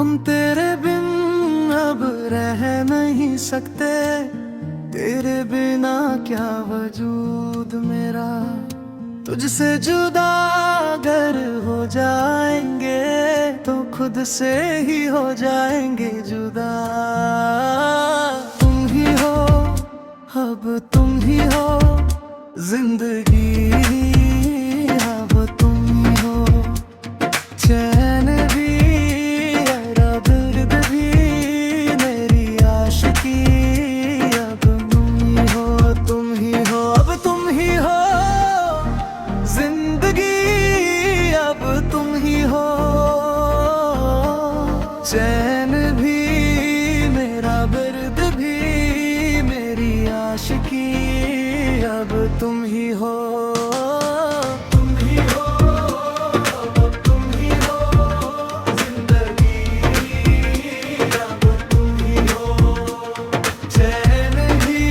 हम तेरे बिन अब रह नहीं सकते, तेरे बिना क्या वजूद मेरा। तुझसे जुदा अगर हो जाएंगे तो खुद से ही हो जाएंगे जुदा। तुम ही हो, अब तुम ही हो जिंदगी, अब तुम ही हो चैन भी, मेरा दर्द भी, मेरी आशिकी। अब तुम ही हो, तुम ही हो, अब तुम ही हो जिंदगी, अब तुम ही हो चैन भी, मेरा दर्द भी, मेरी आशिकी। अब तुम ही हो, तुम ही हो, अब तुम ही हो जिंदगी, अब तुम ही हो चैन भी,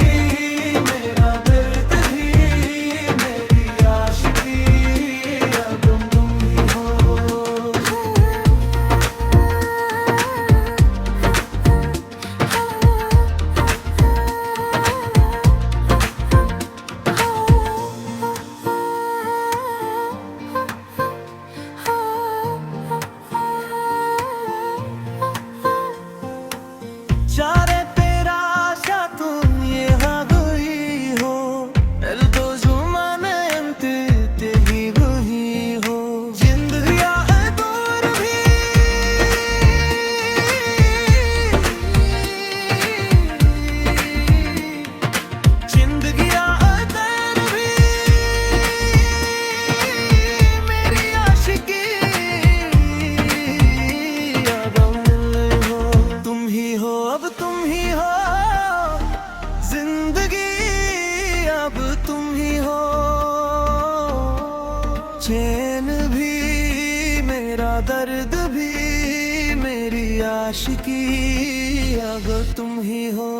मेरा दर्द भी, मेरी आशिकी। अब तुम ही हो। चारे तेरा आशा तुम यहाँ हुई हो, el dos humanos te ही हुई हो। जिंदगी है दूर भी, जिंदगी है दूर भी, मेरी आशिकी। अब तुम ही हो, अब तुम ही हो जिंदगी, अब तुम ही हो चैन भी, मेरा दर्द भी, मेरी आशिकी। अब तुम ही हो।